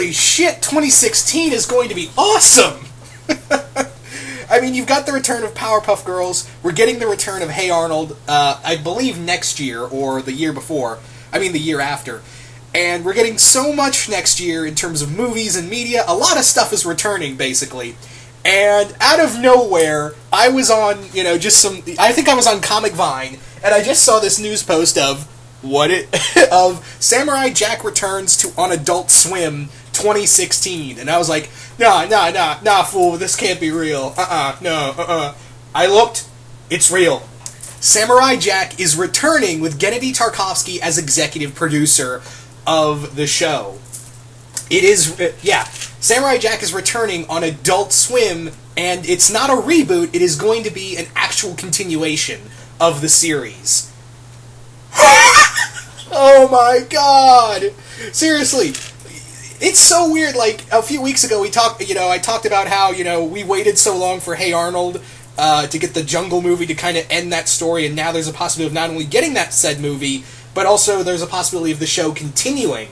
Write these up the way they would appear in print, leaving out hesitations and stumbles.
holy shit, 2016 is going to be awesome! I mean, you've got the return of Powerpuff Girls, we're getting the return of Hey Arnold, I believe next year, or the year before, I mean the year after. And we're getting so much next year in terms of movies and media, a lot of stuff is returning, basically. And out of nowhere, I was on, I think I was on Comic Vine, and I just saw this news post of, of Samurai Jack returns on Adult Swim 2016. And I was like, nah, fool, this can't be real. I looked, it's real. Samurai Jack is returning with Gennady Tartakovsky as executive producer of the show. It is, Samurai Jack is returning on Adult Swim, and it's not a reboot, it is going to be an actual continuation of the series. Oh my god! Seriously, it's so weird. Like, a few weeks ago, I talked about how, we waited so long for Hey Arnold to get the Jungle movie to kind of end that story, and now there's a possibility of not only getting that said movie, but also there's a possibility of the show continuing.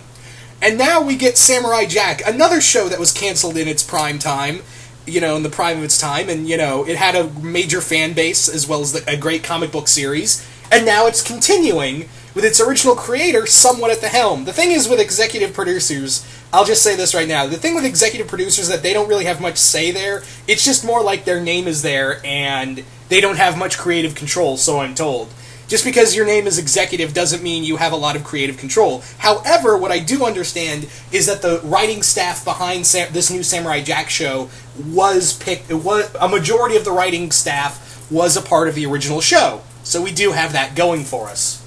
And now we get Samurai Jack, another show that was canceled in its prime time, in the prime of its time, and, it had a major fan base as well as a great comic book series, and now it's continuing with its original creator somewhat at the helm. The thing is with executive producers, I'll just say this right now, the thing with executive producers is that they don't really have much say there. It's just more like their name is there, and they don't have much creative control, so I'm told. Just because your name is executive doesn't mean you have a lot of creative control. However, what I do understand is that the writing staff behind this new Samurai Jack show a majority of the writing staff was a part of the original show. So we do have that going for us.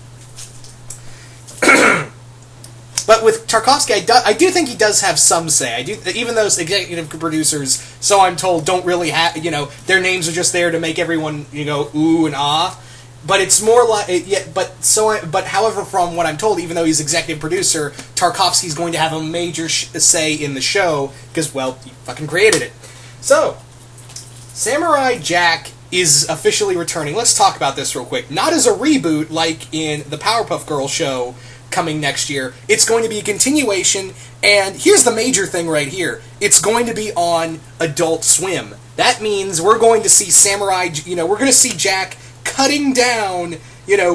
But with Tartakovsky, I do think he does have some say. Even those executive producers, so I'm told, don't really have, their names are just there to make everyone, ooh and ah. But it's more like, but however, from what I'm told, even though he's executive producer, Tartakovsky's going to have a major say in the show, because, well, he fucking created it. So, Samurai Jack is officially returning. Let's talk about this real quick. Not as a reboot like in the Powerpuff Girls show coming next year. It's going to be a continuation, and here's the major thing right here. It's going to be on Adult Swim. That means we're going to see we're going to see Jack cutting down,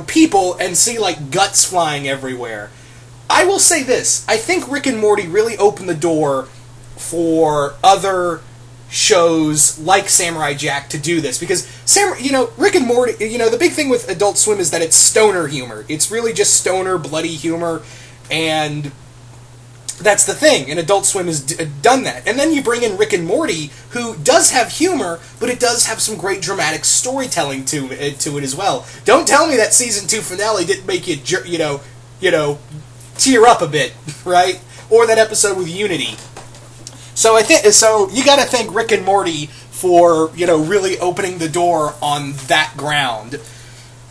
people and see, guts flying everywhere. I will say this. I think Rick and Morty really opened the door for other shows like Samurai Jack to do this, because Rick and Morty, the big thing with Adult Swim is that it's stoner humor. It's really just stoner, bloody humor, and that's the thing, and Adult Swim has done that. And then you bring in Rick and Morty, who does have humor, but it does have some great dramatic storytelling to it as well. Don't tell me that Season 2 finale didn't make you, tear up a bit, right? Or that episode with Unity. So you gotta thank Rick and Morty for, really opening the door on that ground.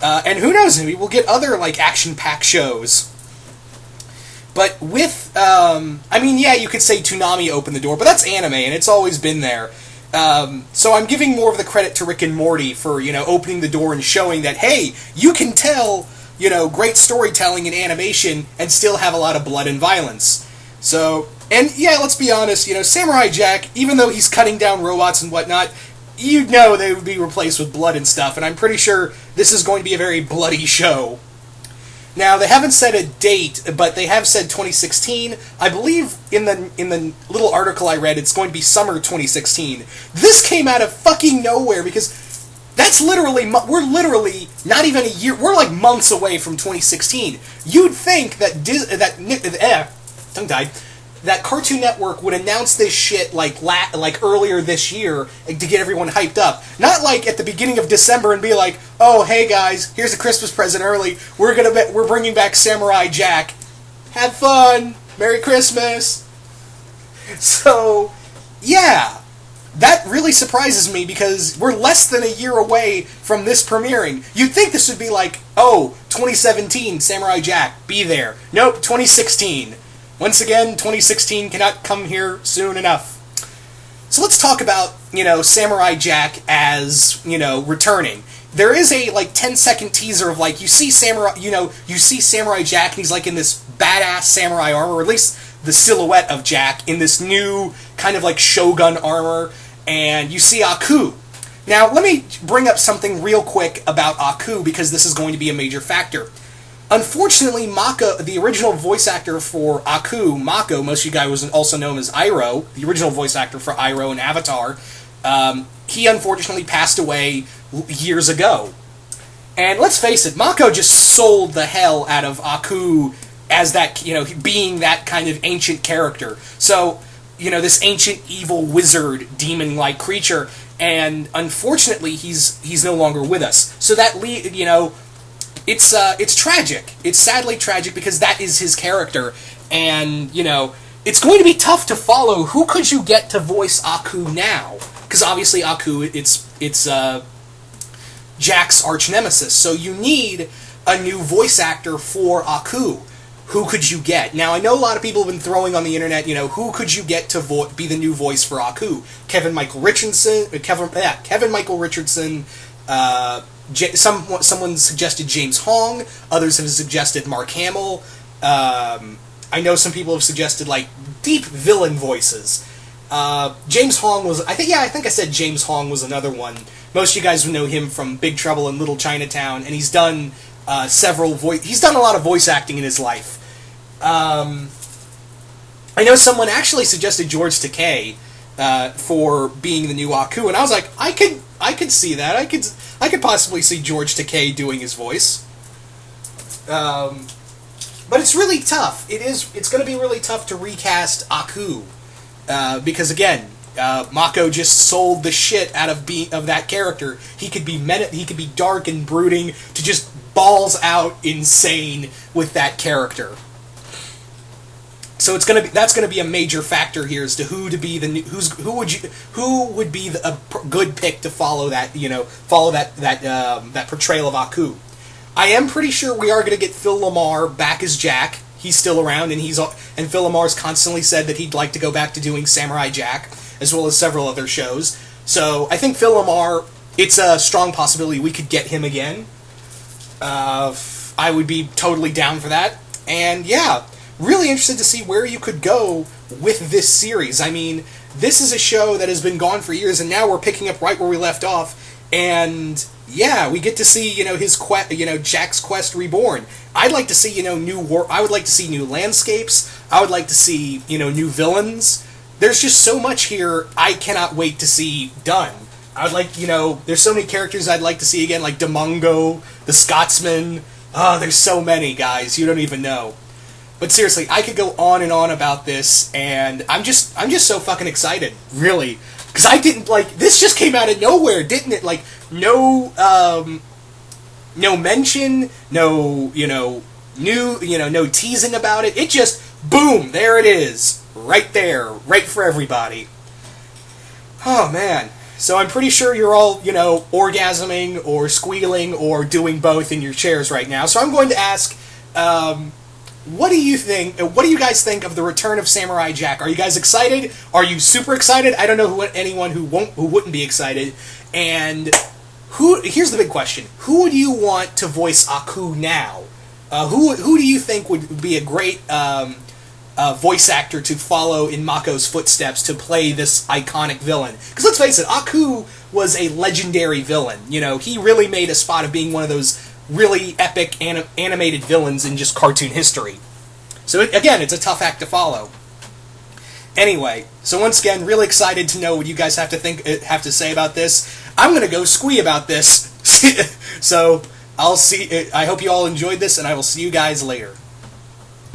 And who knows, maybe we'll get other, action-packed shows. But with, you could say Toonami opened the door, but that's anime, and it's always been there. So I'm giving more of the credit to Rick and Morty for, opening the door and showing that, hey, you can tell, great storytelling and animation and still have a lot of blood and violence. So, and yeah, let's be honest, Samurai Jack, even though he's cutting down robots and whatnot, they would be replaced with blood and stuff, and I'm pretty sure this is going to be a very bloody show. Now, they haven't said a date, but they have said 2016. I believe in the little article I read, it's going to be summer 2016. This came out of fucking nowhere, because that's we're literally not even a year, we're months away from 2016. You'd think that that Cartoon Network would announce this shit earlier this year to get everyone hyped up. Not at the beginning of December and be like, oh, hey guys, here's a Christmas present early. We're bringing back Samurai Jack. Have fun. Merry Christmas. So, yeah. That really surprises me, because we're less than a year away from this premiering. You'd think this would be 2017, Samurai Jack, be there. Nope, 2016. Once again, 2016 cannot come here soon enough. So let's talk about, Samurai Jack as, returning. there is a like 10-second teaser of like you see Samurai Jack, and he's like in this badass samurai armor, or at least the silhouette of Jack in this new kind of like Shogun armor, and you see Aku. Now, let me bring up something real quick about Aku, because this is going to be a major factor. Unfortunately, Mako, the original voice actor for Aku, Mako, most of you guys was also known as Iroh, the original voice actor for Iroh in Avatar, he unfortunately passed away years ago. And let's face it, Mako just sold the hell out of Aku as that, being that kind of ancient character. So, this ancient evil wizard, demon-like creature, and unfortunately, he's no longer with us. So that it's tragic. It's sadly tragic because that is his character, and it's going to be tough to follow. Who could you get to voice Aku now? Because obviously Aku, it's Jack's arch nemesis. So you need a new voice actor for Aku. Who could you get? Now, I know a lot of people have been throwing on the internet, who could you get to be the new voice for Aku? Kevin Michael Richardson. Someone suggested James Hong. Others have suggested Mark Hamill. I know some people have suggested like deep villain voices. James Hong was. I think I said James Hong was another one. Most of you guys would know him from Big Trouble in Little Chinatown, and he's done He's done a lot of voice acting in his life. I know someone actually suggested George Takei for being the new Aku, and I was like, I could see that. I could possibly see George Takei doing his voice. But it's really tough. It's going to be really tough to recast Aku because again, Mako just sold the shit out of that character. He could be dark and brooding to just balls out insane with that character. So that's gonna be a major factor here as to who would be a good pick to follow that that portrayal of Aku. I am pretty sure we are gonna get Phil LaMarr back as Jack. He's still around, and Phil LaMarr's constantly said that he'd like to go back to doing Samurai Jack, as well as several other shows. So I think Phil LaMarr, it's a strong possibility we could get him again. I would be totally down for that. And yeah, really interested to see where you could go with this series. I mean, this is a show that has been gone for years, and now we're picking up right where we left off. And yeah, we get to see his Jack's quest reborn. I'd like to see I would like to see new landscapes. I would like to see new villains. There's just so much here I cannot wait to see done. I would like, there's so many characters I'd like to see again, like Damongo, the Scotsman. Oh, there's so many, guys. You don't even know. But seriously, I could go on and on about this, and I'm just so fucking excited, really. Because I didn't, this just came out of nowhere, didn't it? No mention, no teasing about it. It just, boom, there it is. Right there, right for everybody. Oh, man. So I'm pretty sure you're all, orgasming or squealing or doing both in your chairs right now. So I'm going to ask, what do you think? What do you guys think of the return of Samurai Jack? Are you guys excited? Are you super excited? I don't know anyone who wouldn't be excited. And here's the big question: who would you want to voice Aku now? Who do you think would be a great voice actor to follow in Mako's footsteps to play this iconic villain? Because let's face it, Aku was a legendary villain. He really made a spot of being one of those really epic animated villains in just cartoon history. So again, it's a tough act to follow. Anyway, so once again, really excited to know what you guys have to say about this. I'm gonna go squee about this. So I hope you all enjoyed this, and I will see you guys later.